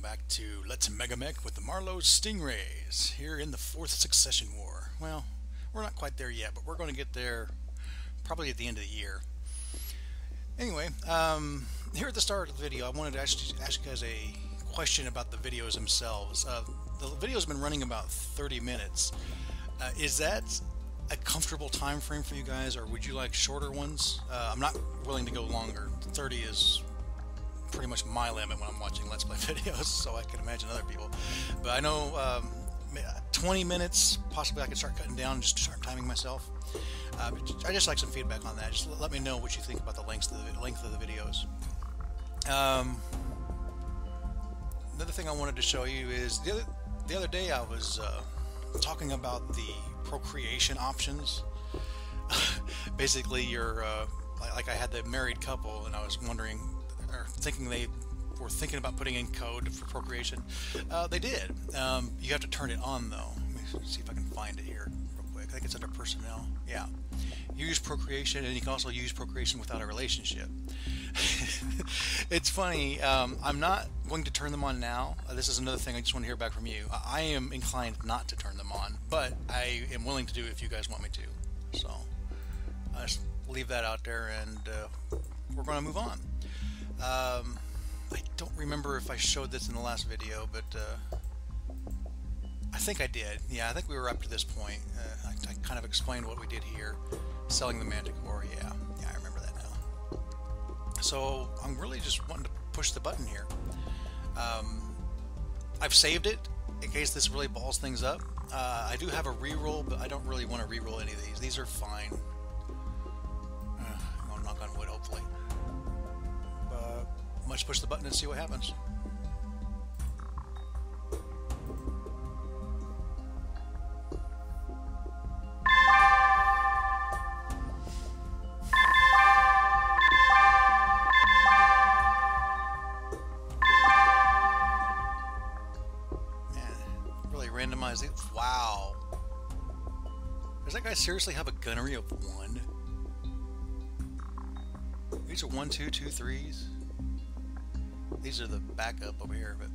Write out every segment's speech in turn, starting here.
back to Let's Megamek with the Marlow Stingrays here in the fourth succession war. Well, we're not quite there yet, but we're going to get there probably at the end of the year. Anyway, here at the start of the video, I wanted to ask you guys a question about the videos themselves. The video's been running about 30 minutes. Is that a comfortable time frame for you guys, or would you like shorter ones? I'm not willing to go longer. 30 is pretty much my limit when I'm watching Let's Play videos, so I can imagine other people. But I know 20 minutes, possibly I could start cutting down and just start timing myself. I just like some feedback on that. Just let me know what you think about the length of the videos. Another thing I wanted to show you is the other day I was talking about the procreation options. Basically, you're like I had the married couple, and I was wondering, or thinking they were thinking about putting in code for procreation. They did. You have to turn it on though. Let me see if I can find it here real quick. I think it's under personnel. Yeah. Use procreation, and you can also use procreation without a relationship. It's funny. I'm not going to turn them on now. This is another thing I just want to hear back from you. I am inclined not to turn them on, but I am willing to do it if you guys want me to. So I just leave that out there, and we're going to move on. I don't remember if I showed this in the last video, but I think I did. Yeah, I think we were up to this point. I kind of explained what we did here, selling the Manticore. Yeah, I remember that now. So I'm really just wanting to push the button here. I've saved it in case this really balls things up. I do have a reroll, but I don't really want to reroll any of these. These are fine. I'm gonna knock on wood, hopefully. Let's push the button and see what happens. Man, really randomized it. Wow. Does that guy seriously have a gunnery of 1? These are 1, 2, 2, 3s. These are the backup over here, but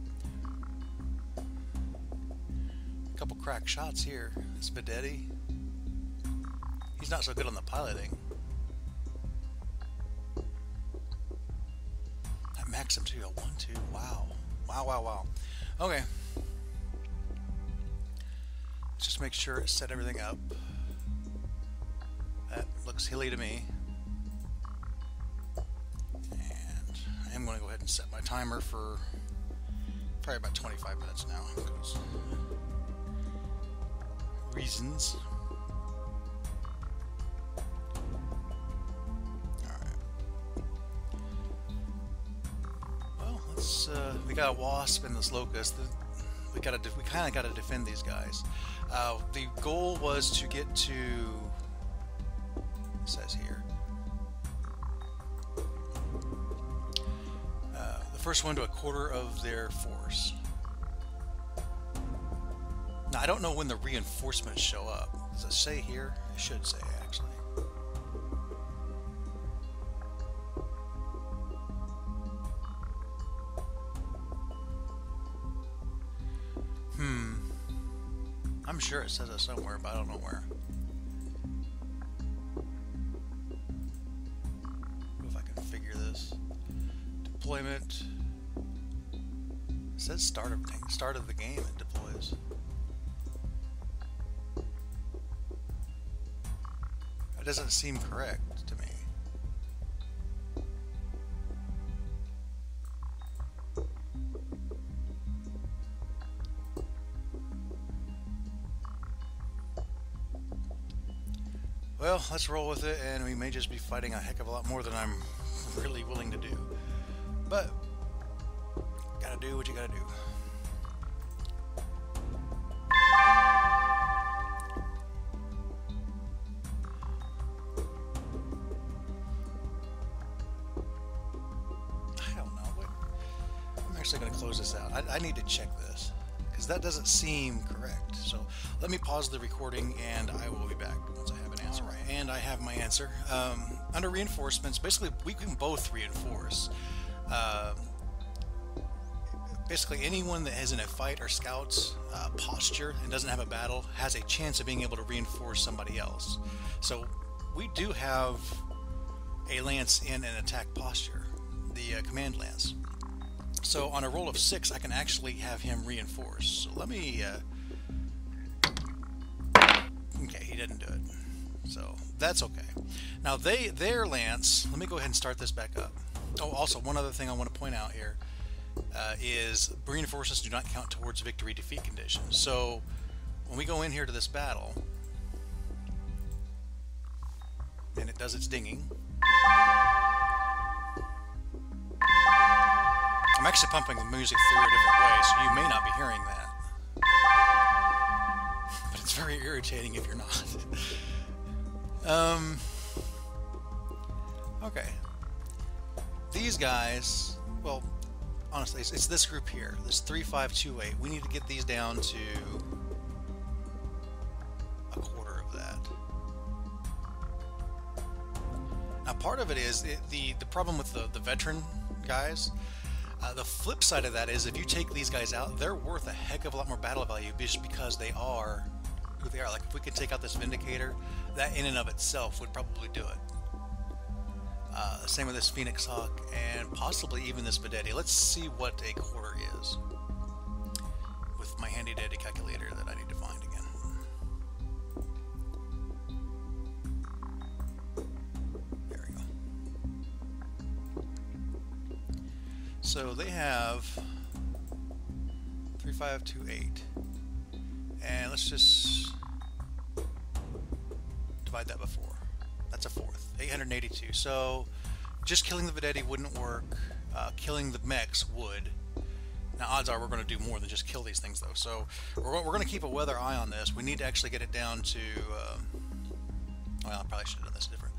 a couple crack shots here. Spadetti. He's not so good on the piloting. That max him to a 1, 2. Wow. Wow. Okay. Let's just make sure it set everything up. That looks hilly to me. I'm going to go ahead and set my timer for probably about 25 minutes now, because reasons. Alright. Well, let's, we got a wasp and this locust. We kind of got to defend these guys. The goal was to get to, it says here, first one to a quarter of their force. Now I don't know when the reinforcements show up. Does it say here? It should say, actually. I'm sure it says it somewhere, but I don't know where. If I can figure this. Deployment. It says start of the game it deploys. That doesn't seem correct to me. Well, let's roll with it, and we may just be fighting a heck of a lot more than I'm really willing to do. But gotta do what you gotta do. I don't know. I'm actually gonna close this out. I need to check this, because that doesn't seem correct. So let me pause the recording, and I will be back once I have an answer. Right. And I have my answer. Under reinforcements, basically we can both reinforce. basically anyone that is in a fight or scouts posture and doesn't have a battle has a chance of being able to reinforce somebody else. So we do have a lance in an attack posture, the command lance. So on a roll of 6, I can actually have him reinforce. So let me... okay, he didn't do it. So that's okay. Now their lance... Let me go ahead and start this back up. Oh, also, one other thing I want to point out here is reinforcements do not count towards victory defeat conditions. So when we go in here to this battle, and it does its dinging... I'm actually pumping the music through a different way, so you may not be hearing that. But it's very irritating if you're not. Okay. These guys, well, honestly, it's this group here, this 3528. We need to get these down to a quarter of that. Now, part of it is the problem with the veteran guys. The flip side of that is if you take these guys out, they're worth a heck of a lot more battle value just because they are who they are. Like if we could take out this Vindicator, that in and of itself would probably do it. Same with this Phoenix Hawk and possibly even this Vedetti. Let's see what a quarter is with my handy dandy calculator that I need to find again. There we go. So they have 3528, and let's just divide that by 4. That's a fourth, 882. So just killing the Vedetti wouldn't work. Killing the mechs would. Now odds are we're going to do more than just kill these things though. So we're going to keep a weather eye on this. We need to actually get it down to well, I probably should have done this different.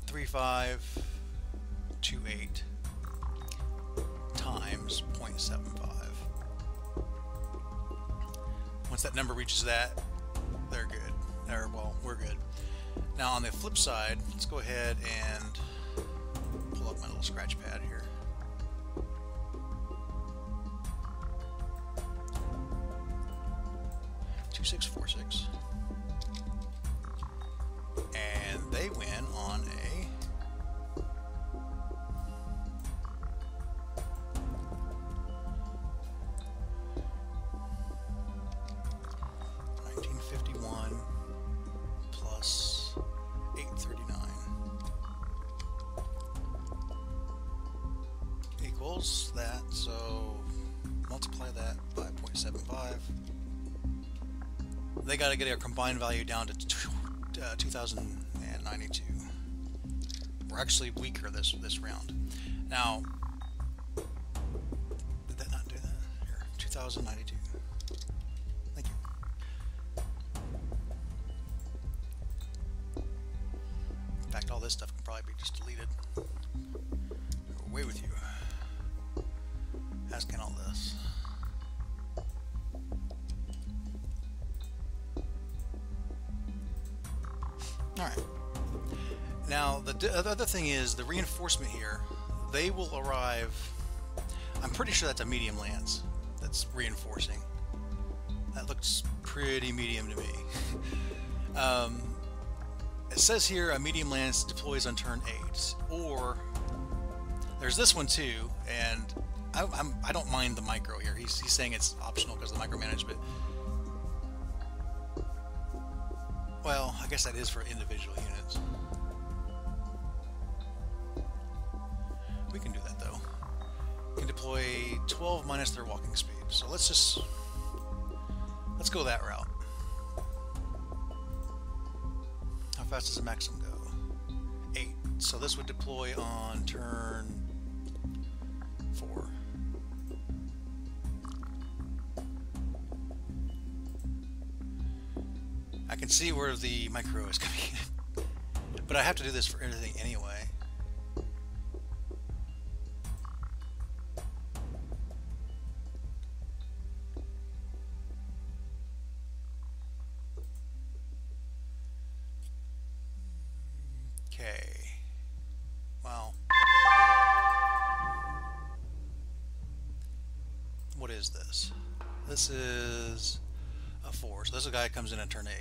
3528 times 0.75. Once that number reaches that, they're good. Well, we're good. Now on the flip side, let's go ahead and pull up my little scratch pad here. $2646. And they win on a $1951 plus 839 equals that, so multiply that by 0.75. They got to get our combined value down to 2092. We're actually weaker this round. Now, did that not do that? Here, 2092. Thank you. In fact, all this stuff can probably be just deleted. Away with you. As can all this. Alright. Now, the other thing is the reinforcement here. They will arrive... I'm pretty sure that's a medium lance that's reinforcing. That looks pretty medium to me. It says here a medium lance deploys on turn 8. Or, there's this one too, and I don't mind the micro here. He's saying it's optional because of the micromanagement. Well, I guess that is for individual units. We can do that though. We can deploy 12 minus their walking speed. So let's go that route. How fast does a Maxim go? 8. So this would deploy on turn 4. I can see where the micro is coming in, but I have to do this for everything anyway. Okay. Well, is this? This is a 4. So this is a guy that comes in at turn 8.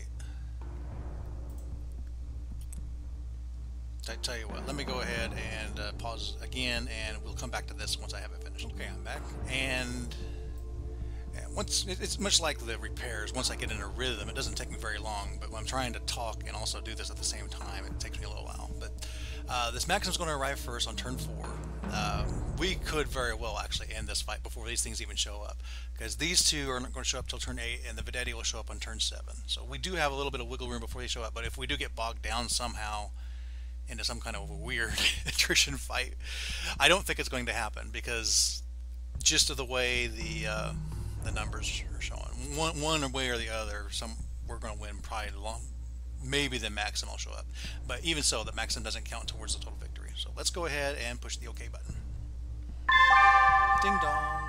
I tell you what, let me go ahead and pause again, and we'll come back to this once I have it finished. Okay, I'm back, and once it's much like the repairs. Once I get in a rhythm, it doesn't take me very long. But when I'm trying to talk and also do this at the same time, it takes me a little while. But this Maxim's going to arrive first on turn 4. We could very well actually end this fight before these things even show up, because these two are not going to show up till turn 8, and the Vedetti will show up on turn 7. So we do have a little bit of wiggle room before they show up. But if we do get bogged down somehow into some kind of a weird attrition fight, I don't think it's going to happen, because just of the way the numbers are showing, one way or the other, we're going to win. Probably maybe the Maxim will show up, but even so, the Maxim doesn't count towards the total victory. So let's go ahead and push the OK button. Ding dong.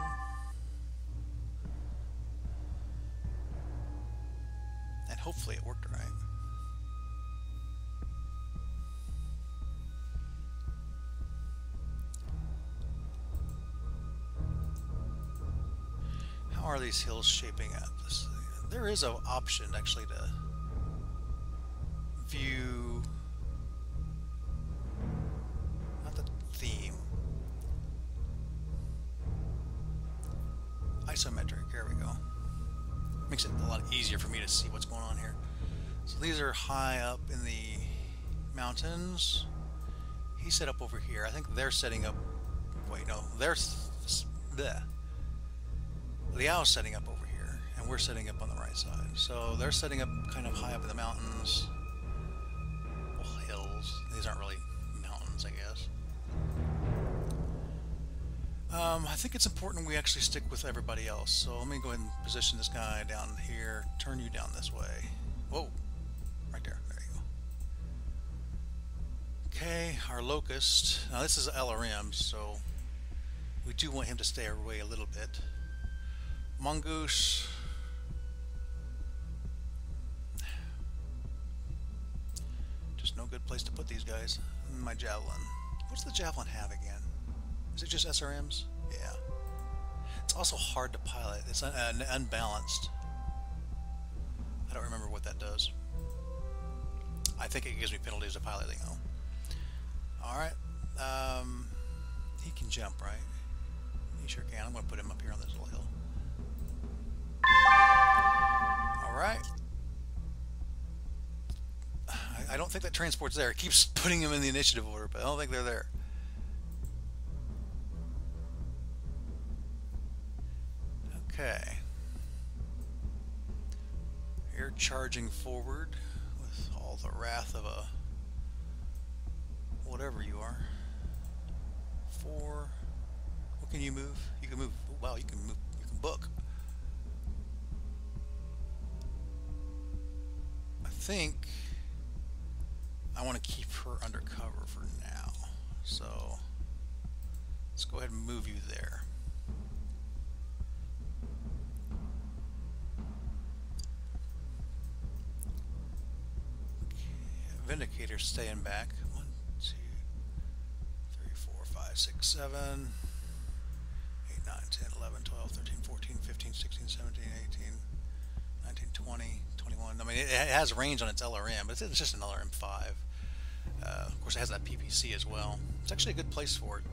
And hopefully it worked right. How are these hills shaping up? There is an option actually to view, not the theme, isometric. Here we go. Makes it a lot easier for me to see what's going on here. So these are high up in the mountains. He's set up over here. I think they're setting up. Wait, no, they're there. Liao's setting up over here, and we're setting up on the right side. So they're setting up kind of high up in the mountains. Well, hills. These aren't really mountains, I guess. I think it's important we actually stick with everybody else. So let me go ahead and position this guy down here. Turn you down this way. Whoa. Right there. There you go. Okay, our locust. Now this is LRM, so we do want him to stay away a little bit. Mongoose. Just no good place to put these guys. My javelin. What's the javelin have again? Is it just SRMs? Yeah. It's also hard to pilot. It's unbalanced. I don't remember what that does. I think it gives me penalties to piloting though. Alright. He can jump, right? He sure can. I'm going to put him up here on this little hill. Alright. I don't think that transport's there. It keeps putting them in the initiative order, but I don't think they're there. Okay. You're charging forward with all the wrath of a whatever you are. 4. What can you move? You can move. Wow, you can move. You can book. I think I want to keep her undercover for now. So let's go ahead and move you there. Vindicator staying back. 1, 2, 3, 4, 5, 6, 7, 8, 9, 10, 11, 12, 13, 14, 15, 16, 17, 18, 19, 20, 21. I mean, it has range on its LRM, but it's just an LRM 5. Of course, it has that PPC as well. It's actually a good place for it.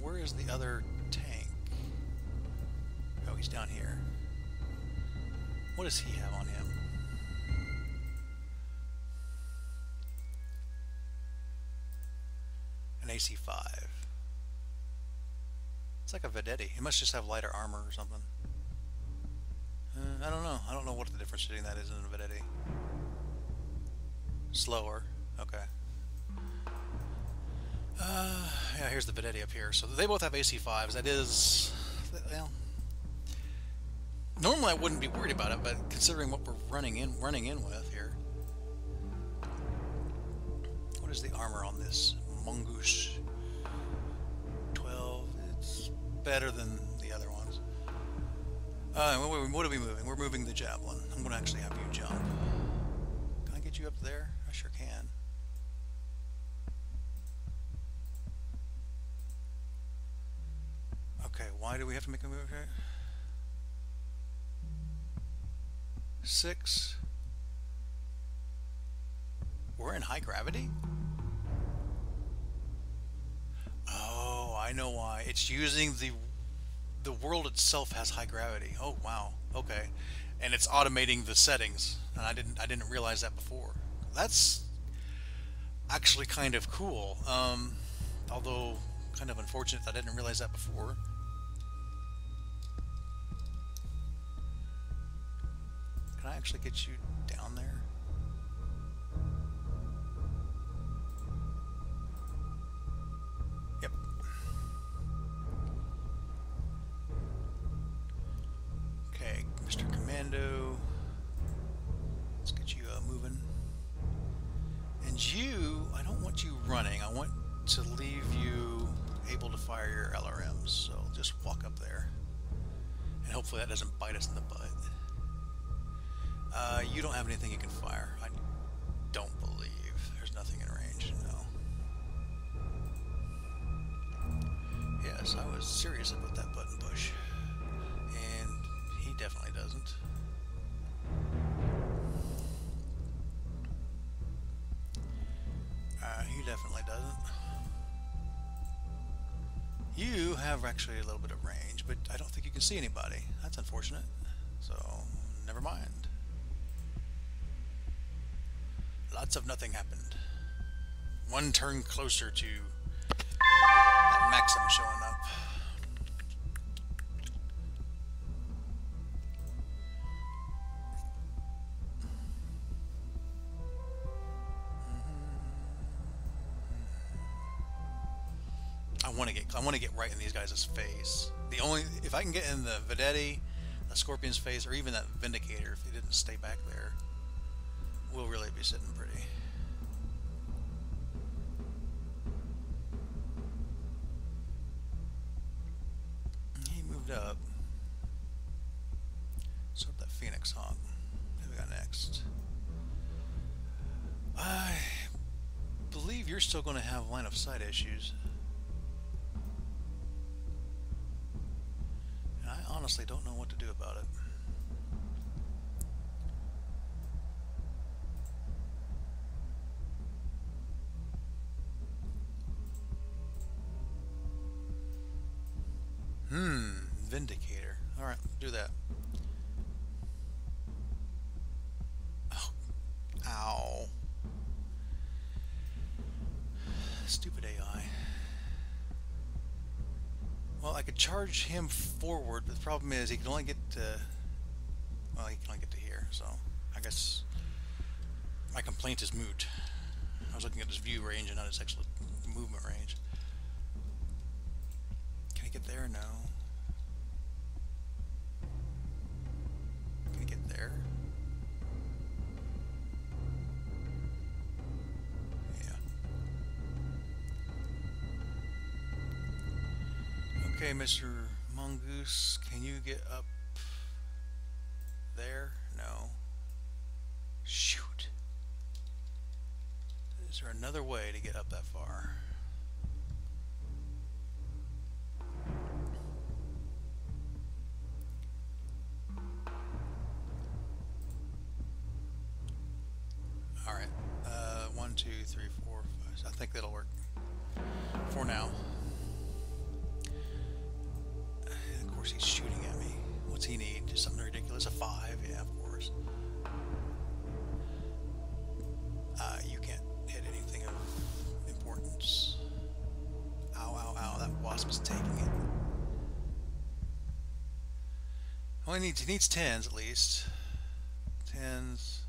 Where is the other tank? Oh, he's down here. What does he have on him? An AC-5. It's like a Vedetti. It must just have lighter armor or something. I don't know. I don't know what the difference between that is in a Vedetti. Slower. Okay. Yeah, here's the Vedetti up here. So they both have AC-5s. That is, well, normally I wouldn't be worried about it, but considering what we're running in with here. What is the armor on this Mongoose? 12. It's better than the other ones. What are we moving? We're moving the javelin. I'm going to actually have you jump. Can I get you up there? I sure can. Okay, why do we have to make a move here? 6. We're in high gravity? Oh, I know why. It's using the world itself has high gravity. Oh, wow. Okay. And it's automating the settings. And I didn't realize that before. That's actually kind of cool. Although kind of unfortunate that I didn't realize that before. Can I actually get you down there? Yep. Okay, Mr. Commando. Let's get you moving. And you, I don't want you running. I want to leave you able to fire your LRMs. So just walk up there. And hopefully that doesn't bite us in the butt. You don't have anything you can fire. I don't believe. There's nothing in range, no. Yes, I was serious about that button push. And he definitely doesn't. He definitely doesn't. You have actually a little bit of range, but I don't think you can see anybody. That's unfortunate. So, never mind. Lots of nothing happened. One turn closer to that Maxim showing up. I want to get right in these guys' face. If I can get in the Vedetti, the Scorpion's face, or even that Vindicator, if he didn't stay back there, we'll really be sitting pretty. He moved up. So that Phoenix Hawk. Who we got next? I believe you're still going to have line of sight issues. And I honestly don't know what to do about it. Vindicator. Alright, do that. Oh. Ow. Stupid AI. Well, I could charge him forward, but the problem is he can only get to... Well, he can only get to here, so I guess my complaint is moot. I was looking at his view range and not his actual movement range. Can I get there? No. Can I get there? Yeah. Okay, Mr. Mongoose, can you get up there? No. Shoot. Is there another way to get up that far? Alright. 1, 2, 3, 4, 5. I think that'll work for now. Of course, he's shooting at me. What's he need? Just something ridiculous? A 5? Yeah, of course. You can't hit anything of importance. Ow, ow, ow. That wasp is taking it. Well, he needs 10s at least. 10s.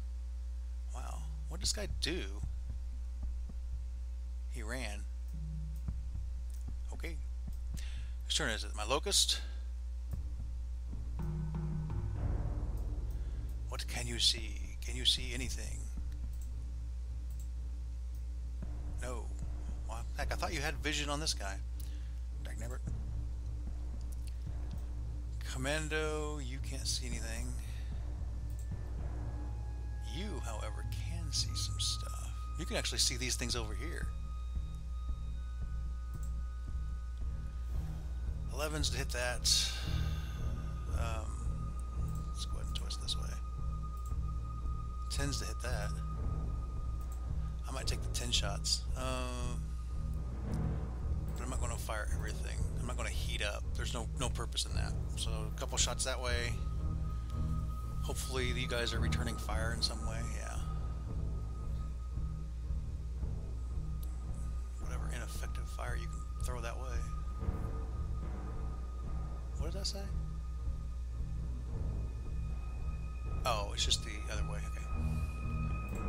Wow. What did this guy do? He ran. Okay. Whose turn is it? My locust? What can you see? Can you see anything? No. Well, heck, I thought you had vision on this guy. Dagnabbit. Commando, you can't see anything. You, however, can see some stuff. You can actually see these things over here. 11s to hit that. Let's go ahead and twist this way. Tens to hit that. I might take the 10 shots. But I'm not going to fire everything. I'm not going to heat up. There's no purpose in that. So a couple shots that way. Hopefully you guys are returning fire in some way. Yeah. Whatever ineffective fire you can throw that way. What did that say? Oh, it's just the other way. Okay.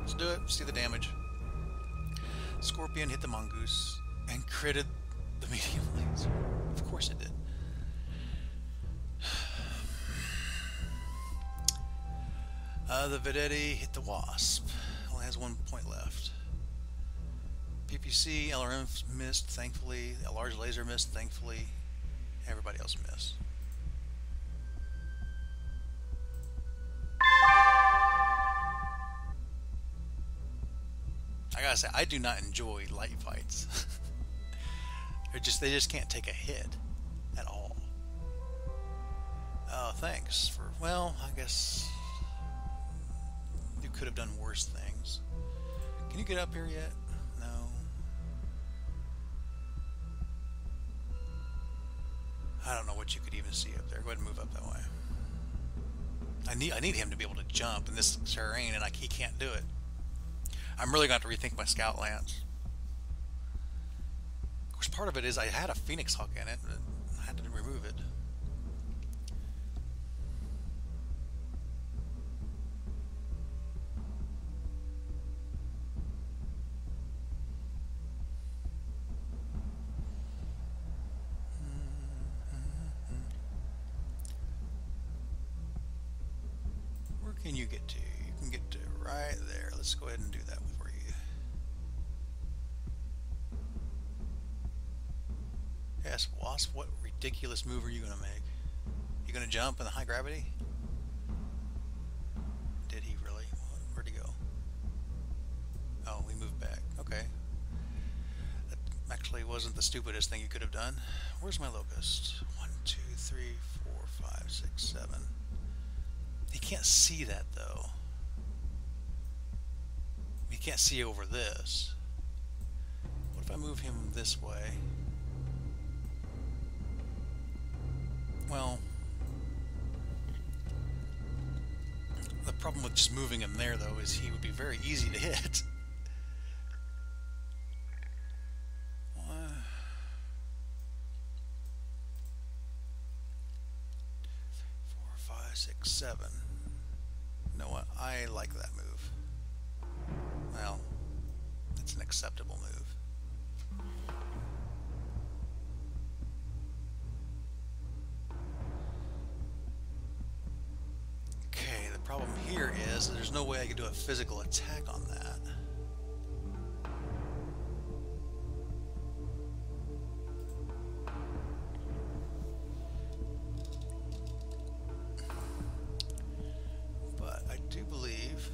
Let's do it. See the damage. Scorpion hit the mongoose and critted the medium laser. Of course it did. The Vedetti hit the wasp. Only has 1 point left. PPC, LRM missed, thankfully. A large laser missed, thankfully. Everybody else missed. I gotta say, I do not enjoy light fights. they just can't take a hit at all. Oh, thanks for, well, I guess you could have done worse things. Can you get up here yet? No. I don't know what you could even see up there. Go ahead and move up that way. I need him to be able to jump in this terrain, and he can't do it. I'm really going to have to rethink my scout lance. Of course, part of it is I had a Phoenix Hawk in it, but I had to remove it. Where can you get to? You can get to right there. Let's go ahead and do that for you. Yes, Wasp, what ridiculous move are you going to make? You going to jump in the high gravity? Did he really? Where'd he go? Oh, he moved back. Okay. That actually wasn't the stupidest thing you could have done. Where's my locust? 1, 2, 3, 4, 5, 6, 7. He can't see that though. He can't see over this. What if I move him this way? Well, the problem with just moving him there though is he would be very easy to hit. 4, 5, 6, 7. You know what? I like that move. Well, it's an acceptable move. Okay, the problem here is that there's no way I could do a physical attack on that. But I do believe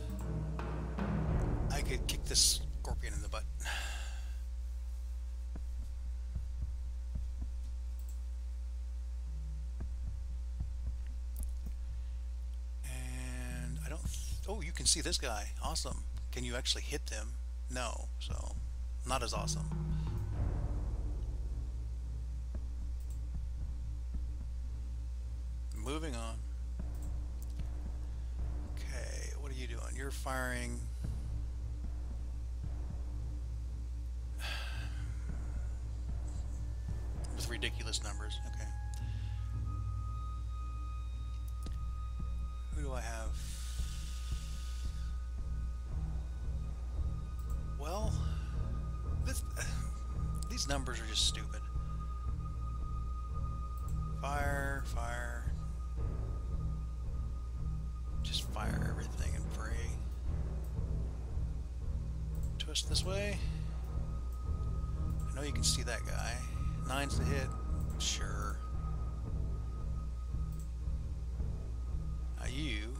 I could kick this scorpion in the butt. And I don't... Oh, you can see this guy. Awesome. Can you actually hit them? No. So, not as awesome. Moving on. Okay, what are you doing? You're firing... with ridiculous numbers. Okay. Who do I have? Well, these numbers are just stupid. Fire, fire. Just fire everything and pray. Twist this way. I know you can see that guy. 9's to hit. Sure. Now you.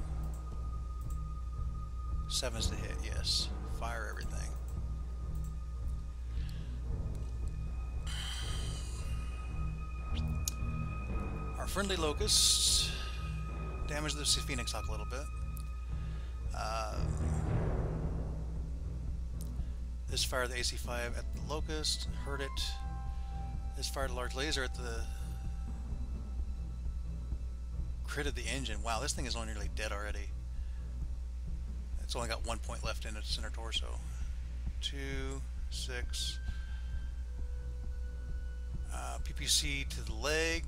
7's to hit. Yes. Fire everything. Our friendly locusts damaged the Phoenix Hawk a little bit. This fired the AC-5 at the Locust, hurt it. This fired a large laser at the critted the engine. Wow, this thing is only nearly dead already. It's only got 1 point left in its center torso. 2, 6. PPC to the leg.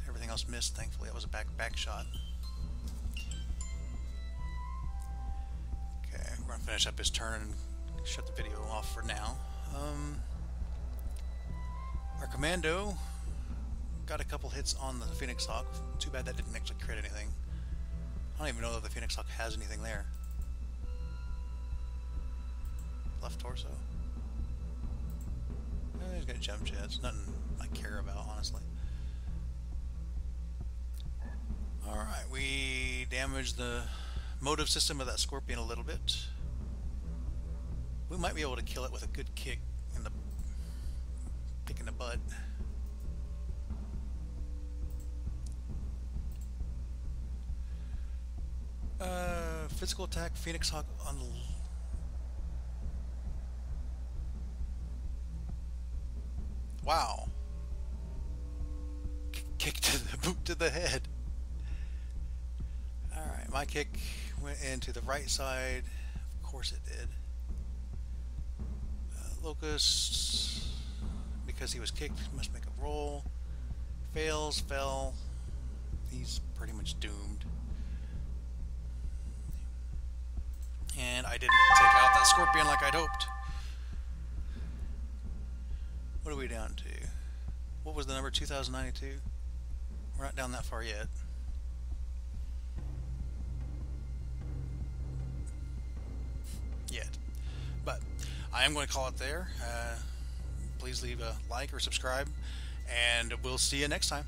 Everything else missed, thankfully. That was a back shot. Okay, we're going to finish up his turn and shut the video off for now. Our commando got a couple hits on the Phoenix Hawk. Too bad that didn't actually crit anything. I don't even know that the Phoenix Hawk has anything there. Left torso. He's got jump jets. Nothing I care about, honestly. Alright, we damaged the motive system of that Scorpion a little bit. We might be able to kill it with a good kick in the butt. Physical attack, Phoenix Hawk on the... Wow. Kick to the boot to the head. Alright, my kick went into the right side. Of course it did. Locust, because he was kicked, must make a roll. Fails, fell. He's pretty much doomed. And I didn't take out that Scorpion like I'd hoped. What are we down to? What was the number? 2092? We're not down that far yet. But I am going to call it there. Please leave a like or subscribe, and we'll see you next time.